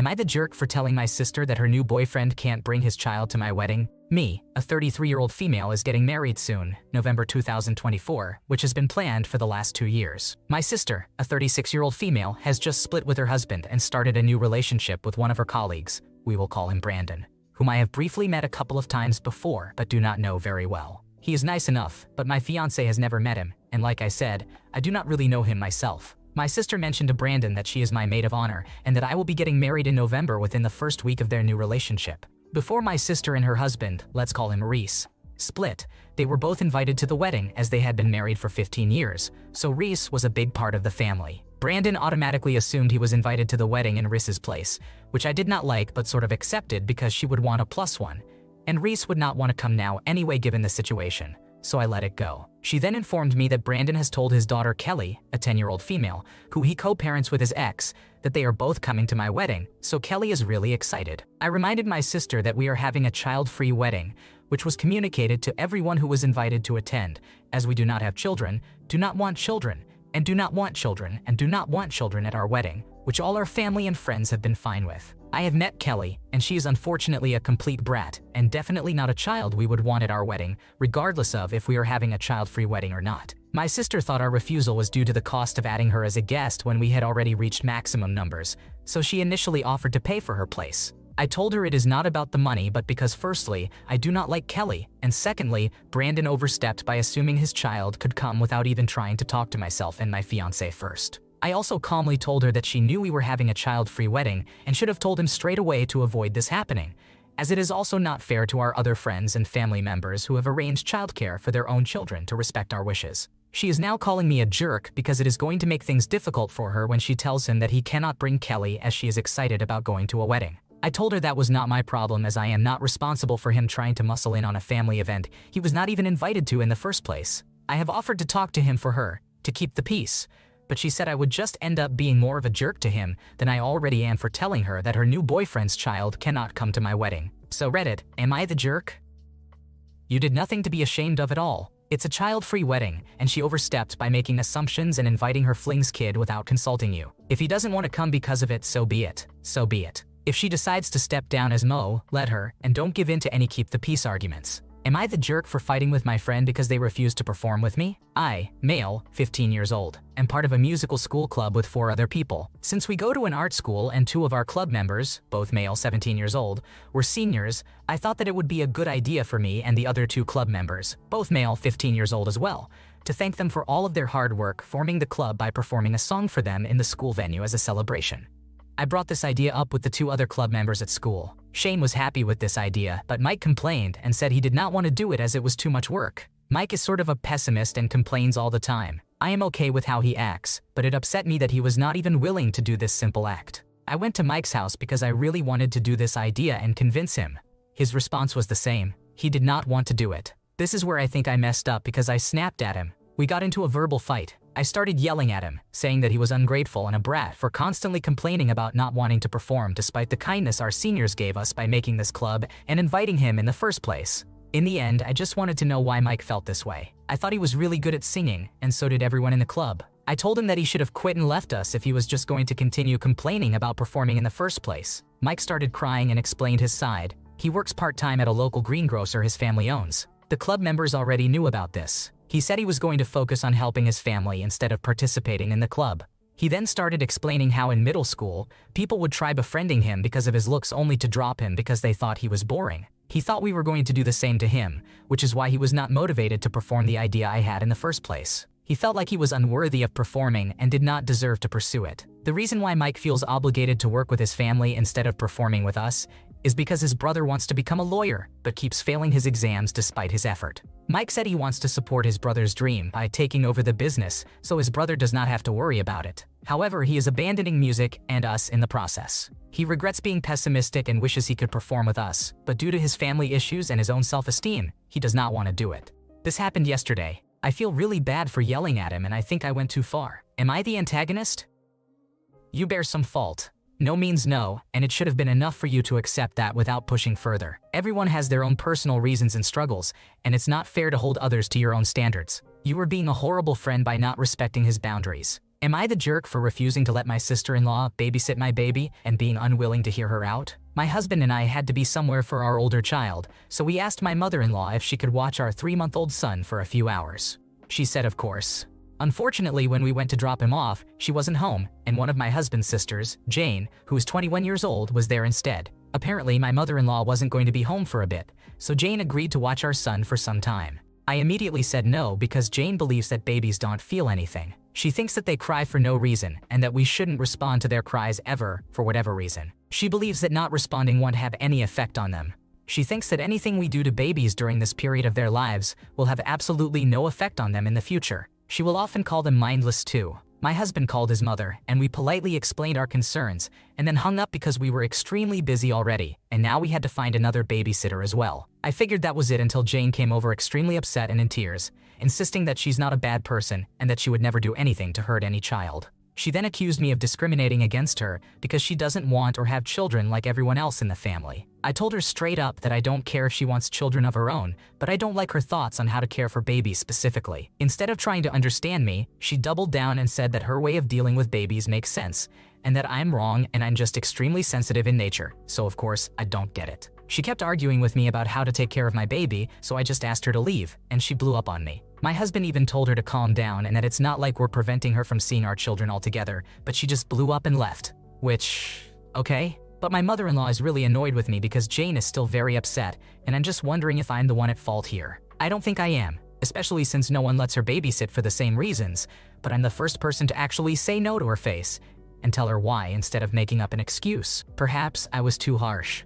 I the jerk for telling my sister that her new boyfriend can't bring his child to my wedding? Me, a 33-year-old female, is getting married soon, November 2024, which has been planned for the last 2 years. My sister, a 36-year-old female, has just split with her husband and started a new relationship with one of her colleagues, we will call him Brandon, whom I have briefly met a couple of times before but do not know very well. He is nice enough, but my fiancé has never met him, and like I said, I do not really know him myself. My sister mentioned to Brandon that she is my maid of honor and that I will be getting married in November within the first week of their new relationship. Before my sister and her husband, let's call him Reese, split, they were both invited to the wedding as they had been married for 15 years, so Reese was a big part of the family. Brandon automatically assumed he was invited to the wedding in Reese's place, which I did not like but sort of accepted because she would want a +1, and Reese would not want to come now anyway given the situation, so I let it go. She then informed me that Brandon has told his daughter Kelly, a 10-year-old female, who he co-parents with his ex, that they are both coming to my wedding, so Kelly is really excited. I reminded my sister that we are having a child-free wedding, which was communicated to everyone who was invited to attend, as we do not have children, do not want children, and do not want children, and do not want children at our wedding, which all our family and friends have been fine with. I have met Kelly, and she is unfortunately a complete brat, and definitely not a child we would want at our wedding, regardless of if we are having a child-free wedding or not. My sister thought our refusal was due to the cost of adding her as a guest when we had already reached maximum numbers, so she initially offered to pay for her place. I told her it is not about the money but because firstly, I do not like Kelly, and secondly, Brandon overstepped by assuming his child could come without even trying to talk to myself and my fiancé first. I also calmly told her that she knew we were having a child-free wedding and should have told him straight away to avoid this happening, as it is also not fair to our other friends and family members who have arranged childcare for their own children to respect our wishes. She is now calling me a jerk because it is going to make things difficult for her when she tells him that he cannot bring Kelly as she is excited about going to a wedding. I told her that was not my problem as I am not responsible for him trying to muscle in on a family event he was not even invited to in the first place. I have offered to talk to him for her, to keep the peace, but she said I would just end up being more of a jerk to him than I already am for telling her that her new boyfriend's child cannot come to my wedding. So Reddit, am I the jerk? You did nothing to be ashamed of at all. It's a child-free wedding, and she overstepped by making assumptions and inviting her fling's kid without consulting you. If he doesn't want to come because of it, so be it. So be it. If she decides to step down as Mo, let her, and don't give in to any keep the peace arguments. Am I the jerk for fighting with my friend because they refused to perform with me? I, male, 15 years old, am part of a musical school club with 4 other people. Since we go to an art school and 2 of our club members, both male 17 years old, were seniors, I thought that it would be a good idea for me and the other 2 club members, both male 15 years old as well, to thank them for all of their hard work forming the club by performing a song for them in the school venue as a celebration. I brought this idea up with the 2 other club members at school. Shane was happy with this idea, but Mike complained and said he did not want to do it as it was too much work. Mike is sort of a pessimist and complains all the time. I am okay with how he acts, but it upset me that he was not even willing to do this simple act. I went to Mike's house because I really wanted to do this idea and convince him. His response was the same. He did not want to do it. This is where I think I messed up because I snapped at him. We got into a verbal fight. I started yelling at him, saying that he was ungrateful and a brat for constantly complaining about not wanting to perform despite the kindness our seniors gave us by making this club and inviting him in the first place. In the end, I just wanted to know why Mike felt this way. I thought he was really good at singing, and so did everyone in the club. I told him that he should have quit and left us if he was just going to continue complaining about performing in the first place. Mike started crying and explained his side. He works part-time at a local greengrocer his family owns. The club members already knew about this. He said he was going to focus on helping his family instead of participating in the club. He then started explaining how in middle school, people would try befriending him because of his looks only to drop him because they thought he was boring. He thought we were going to do the same to him, which is why he was not motivated to perform the idea I had in the first place. He felt like he was unworthy of performing and did not deserve to pursue it. The reason why Mike feels obligated to work with his family instead of performing with us is because his brother wants to become a lawyer, but keeps failing his exams despite his effort. Mike said he wants to support his brother's dream by taking over the business so his brother does not have to worry about it. However, he is abandoning music and us in the process. He regrets being pessimistic and wishes he could perform with us, but due to his family issues and his own self-esteem, he does not want to do it. This happened yesterday. I feel really bad for yelling at him and I think I went too far. Am I the antagonist? You bear some fault. No means no, and it should have been enough for you to accept that without pushing further. Everyone has their own personal reasons and struggles, and it's not fair to hold others to your own standards. You were being a horrible friend by not respecting his boundaries. Am I the jerk for refusing to let my sister-in-law babysit my baby and being unwilling to hear her out? My husband and I had to be somewhere for our older child, so we asked my mother-in-law if she could watch our 3-month-old son for a few hours. She said of course. Unfortunately, when we went to drop him off, she wasn't home, and one of my husband's sisters, Jane, who is 21 years old, was there instead. Apparently, my mother-in-law wasn't going to be home for a bit, so Jane agreed to watch our son for some time. I immediately said no because Jane believes that babies don't feel anything. She thinks that they cry for no reason and that we shouldn't respond to their cries ever for whatever reason. She believes that not responding won't have any effect on them. She thinks that anything we do to babies during this period of their lives will have absolutely no effect on them in the future. She will often call them mindless too. My husband called his mother, and we politely explained our concerns, and then hung up because we were extremely busy already, and now we had to find another babysitter as well. I figured that was it until Jane came over extremely upset and in tears, insisting that she's not a bad person and that she would never do anything to hurt any child. She then accused me of discriminating against her because she doesn't want or have children like everyone else in the family. I told her straight up that I don't care if she wants children of her own, but I don't like her thoughts on how to care for babies specifically. Instead of trying to understand me, she doubled down and said that her way of dealing with babies makes sense, and that I'm wrong and I'm just extremely sensitive in nature, so of course I don't get it. She kept arguing with me about how to take care of my baby, so I just asked her to leave, and she blew up on me. My husband even told her to calm down and that it's not like we're preventing her from seeing our children altogether, but she just blew up and left. Which, okay. But my mother-in-law is really annoyed with me because Jane is still very upset, and I'm just wondering if I'm the one at fault here. I don't think I am, especially since no one lets her babysit for the same reasons, but I'm the first person to actually say no to her face and tell her why instead of making up an excuse. Perhaps I was too harsh.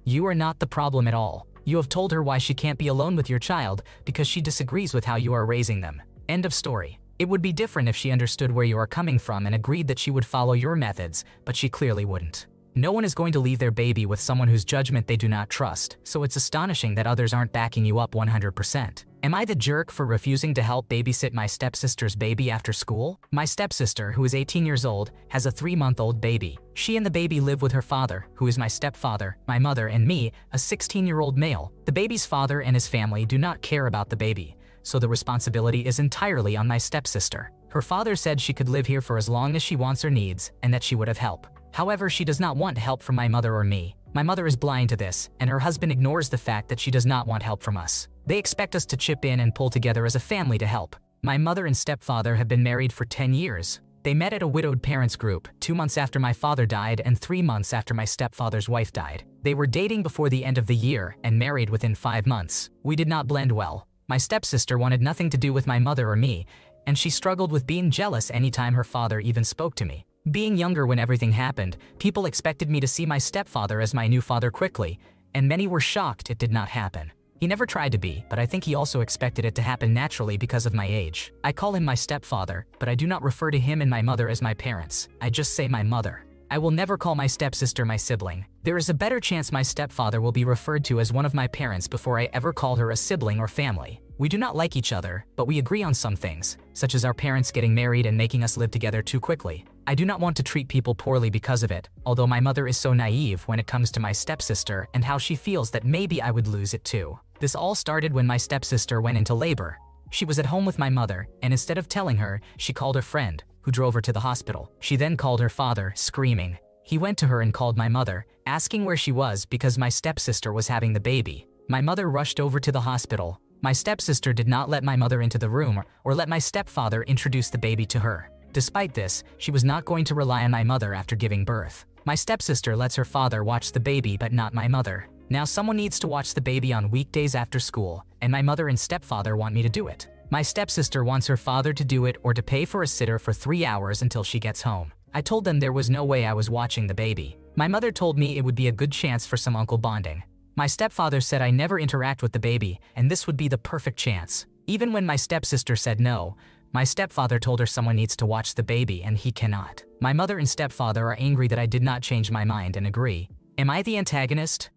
You are not the problem at all. You have told her why she can't be alone with your child because she disagrees with how you are raising them. End of story. It would be different if she understood where you are coming from and agreed that she would follow your methods, but she clearly wouldn't. No one is going to leave their baby with someone whose judgment they do not trust, so it's astonishing that others aren't backing you up 100%. Am I the jerk for refusing to help babysit my stepsister's baby after school? My stepsister, who is 18 years old, has a 3-month-old baby. She and the baby live with her father, who is my stepfather, my mother, and me, a 16-year-old male. The baby's father and his family do not care about the baby, so the responsibility is entirely on my stepsister. Her father said she could live here for as long as she wants or needs, and that she would have help. However, she does not want help from my mother or me. My mother is blind to this, and her husband ignores the fact that she does not want help from us. They expect us to chip in and pull together as a family to help. My mother and stepfather have been married for 10 years. They met at a widowed parents group 2 months after my father died and 3 months after my stepfather's wife died. They were dating before the end of the year and married within 5 months. We did not blend well. My stepsister wanted nothing to do with my mother or me, and she struggled with being jealous anytime her father even spoke to me. Being younger when everything happened, people expected me to see my stepfather as my new father quickly, and many were shocked it did not happen. He never tried to be, but I think he also expected it to happen naturally because of my age. I call him my stepfather, but I do not refer to him and my mother as my parents. I just say my mother. I will never call my stepsister my sibling. There is a better chance my stepfather will be referred to as one of my parents before I ever call her a sibling or family. We do not like each other, but we agree on some things, such as our parents getting married and making us live together too quickly. I do not want to treat people poorly because of it, although my mother is so naive when it comes to my stepsister and how she feels that maybe I would lose it too. This all started when my stepsister went into labor. She was at home with my mother, and instead of telling her, she called a friend, who drove her to the hospital. She then called her father, screaming. He went to her and called my mother, asking where she was because my stepsister was having the baby. My mother rushed over to the hospital. My stepsister did not let my mother into the room or let my stepfather introduce the baby to her. Despite this, she was not going to rely on my mother after giving birth. My stepsister lets her father watch the baby but not my mother. Now someone needs to watch the baby on weekdays after school, and my mother and stepfather want me to do it. My stepsister wants her father to do it or to pay for a sitter for 3 hours until she gets home. I told them there was no way I was watching the baby. My mother told me it would be a good chance for some uncle bonding. My stepfather said I never interact with the baby, and this would be the perfect chance. Even when my stepsister said no, my stepfather told her someone needs to watch the baby and he cannot. My mother and stepfather are angry that I did not change my mind and agree. Am I the antagonist?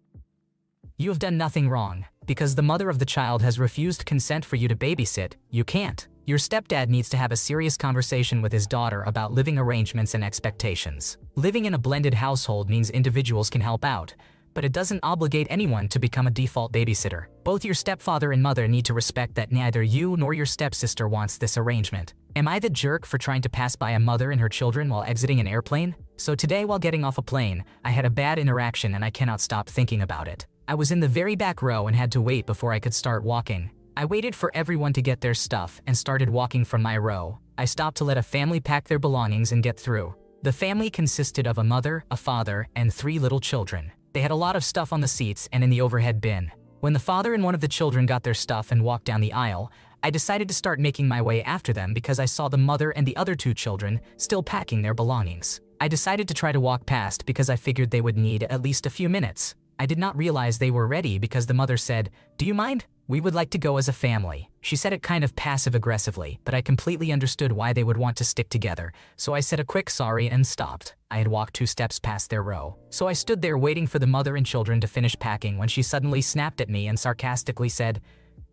You have done nothing wrong. Because the mother of the child has refused consent for you to babysit, you can't. Your stepdad needs to have a serious conversation with his daughter about living arrangements and expectations. Living in a blended household means individuals can help out, but it doesn't obligate anyone to become a default babysitter. Both your stepfather and mother need to respect that neither you nor your stepsister wants this arrangement. Am I the jerk for trying to pass by a mother and her children while exiting an airplane? So today, while getting off a plane, I had a bad interaction and I cannot stop thinking about it. I was in the very back row and had to wait before I could start walking. I waited for everyone to get their stuff and started walking from my row. I stopped to let a family pack their belongings and get through. The family consisted of a mother, a father, and 3 little children. They had a lot of stuff on the seats and in the overhead bin. When the father and one of the children got their stuff and walked down the aisle, I decided to start making my way after them because I saw the mother and the other 2 children still packing their belongings. I decided to try to walk past because I figured they would need at least a few minutes. I did not realize they were ready because the mother said, "Do you mind? We would like to go as a family." She said it kind of passive-aggressively, but I completely understood why they would want to stick together, so I said a quick sorry and stopped. I had walked 2 steps past their row. So I stood there waiting for the mother and children to finish packing when she suddenly snapped at me and sarcastically said,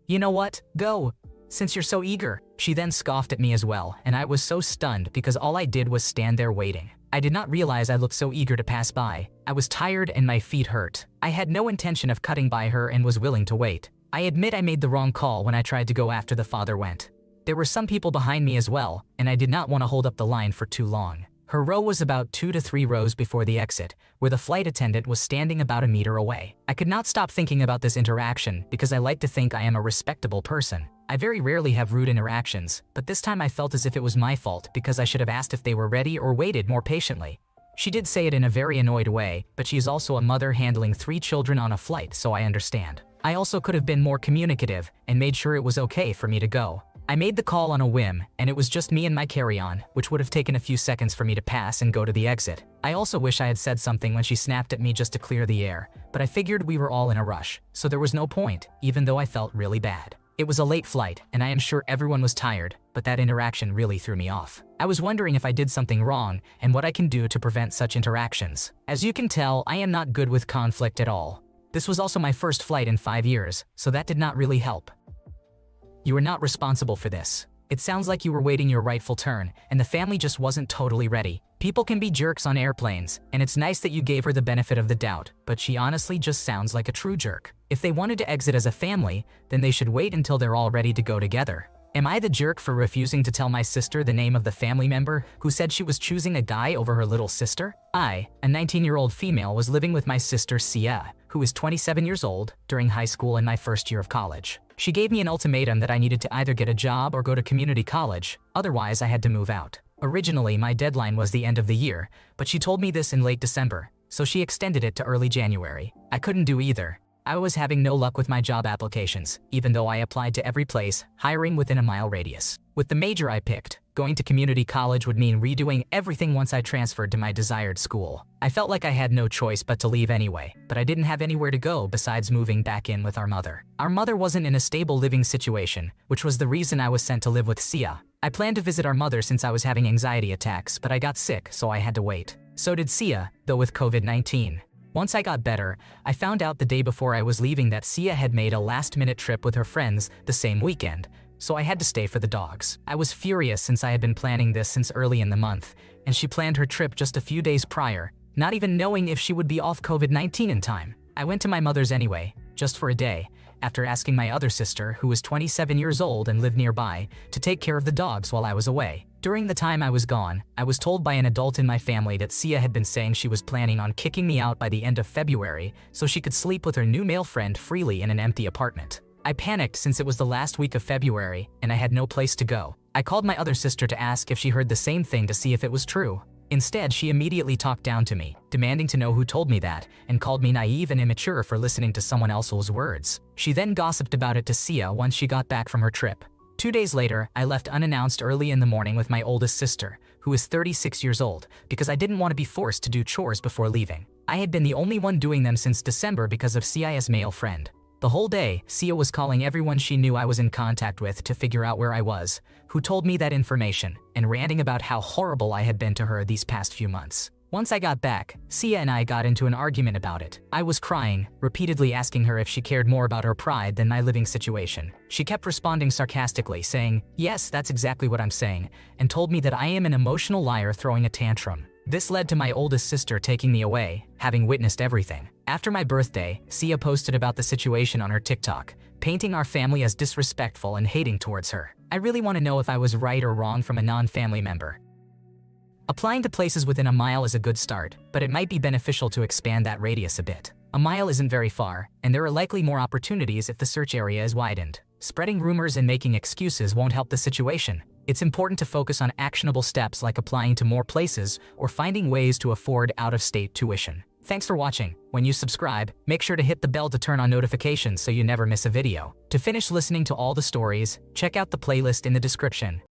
"You know what? Go, since you're so eager." She then scoffed at me as well, and I was so stunned because all I did was stand there waiting. I did not realize I looked so eager to pass by. I was tired and my feet hurt. I had no intention of cutting by her and was willing to wait. I admit I made the wrong call when I tried to go after the father went. There were some people behind me as well, and I did not want to hold up the line for too long. Her row was about 2 to 3 rows before the exit, where the flight attendant was standing about a meter away. I could not stop thinking about this interaction because I like to think I am a respectable person. I very rarely have rude interactions, but this time I felt as if it was my fault because I should have asked if they were ready or waited more patiently. She did say it in a very annoyed way, but she is also a mother handling 3 children on a flight, so I understand. I also could have been more communicative and made sure it was okay for me to go. I made the call on a whim, and it was just me and my carry-on, which would have taken a few seconds for me to pass and go to the exit. I also wish I had said something when she snapped at me just to clear the air, but I figured we were all in a rush, so there was no point, even though I felt really bad. It was a late flight, and I am sure everyone was tired, but that interaction really threw me off. I was wondering if I did something wrong and what I can do to prevent such interactions. As you can tell, I am not good with conflict at all. This was also my first flight in 5 years, so that did not really help. You were not responsible for this. It sounds like you were waiting your rightful turn, and the family just wasn't totally ready. People can be jerks on airplanes, and it's nice that you gave her the benefit of the doubt, but she honestly just sounds like a true jerk. If they wanted to exit as a family, then they should wait until they're all ready to go together. Am I the jerk for refusing to tell my sister the name of the family member who said she was choosing a guy over her little sister? I, a 19-year-old female, was living with my sister Sia, who is 27 years old, during high school and my first year of college. She gave me an ultimatum that I needed to either get a job or go to community college, otherwise I had to move out. Originally, my deadline was the end of the year, but she told me this in late December, so she extended it to early January. I couldn't do either. I was having no luck with my job applications, even though I applied to every place, hiring within a mile radius. With the major I picked, going to community college would mean redoing everything once I transferred to my desired school. I felt like I had no choice but to leave anyway, but I didn't have anywhere to go besides moving back in with our mother. Our mother wasn't in a stable living situation, which was the reason I was sent to live with Sia. I planned to visit our mother since I was having anxiety attacks, but I got sick, so I had to wait. So did Sia, though with COVID-19. Once I got better, I found out the day before I was leaving that Sia had made a last-minute trip with her friends the same weekend, so I had to stay for the dogs. I was furious since I had been planning this since early in the month, and she planned her trip just a few days prior, not even knowing if she would be off COVID-19 in time. I went to my mother's anyway, just for a day, after asking my other sister, who was 27 years old and lived nearby, to take care of the dogs while I was away. During the time I was gone, I was told by an adult in my family that Sia had been saying she was planning on kicking me out by the end of February so she could sleep with her new male friend freely in an empty apartment. I panicked since it was the last week of February and I had no place to go. I called my other sister to ask if she heard the same thing to see if it was true. Instead, she immediately talked down to me, demanding to know who told me that, and called me naive and immature for listening to someone else's words. She then gossiped about it to Sia once she got back from her trip. 2 days later, I left unannounced early in the morning with my oldest sister, who is 36 years old, because I didn't want to be forced to do chores before leaving. I had been the only one doing them since December because of Sia's male friend. The whole day, Sia was calling everyone she knew I was in contact with to figure out where I was, who told me that information, and ranting about how horrible I had been to her these past few months. Once I got back, Sia and I got into an argument about it. I was crying, repeatedly asking her if she cared more about her pride than my living situation. She kept responding sarcastically, saying, "Yes, that's exactly what I'm saying," and told me that I am an emotional liar throwing a tantrum. This led to my oldest sister taking me away, having witnessed everything. After my birthday, Sia posted about the situation on her TikTok, painting our family as disrespectful and hating towards her. I really want to know if I was right or wrong from a non-family member. Applying to places within a mile is a good start, but it might be beneficial to expand that radius a bit. A mile isn't very far, and there are likely more opportunities if the search area is widened. Spreading rumors and making excuses won't help the situation. It's important to focus on actionable steps like applying to more places or finding ways to afford out-of-state tuition. Thanks for watching. When you subscribe, make sure to hit the bell to turn on notifications so you never miss a video. To finish listening to all the stories, check out the playlist in the description.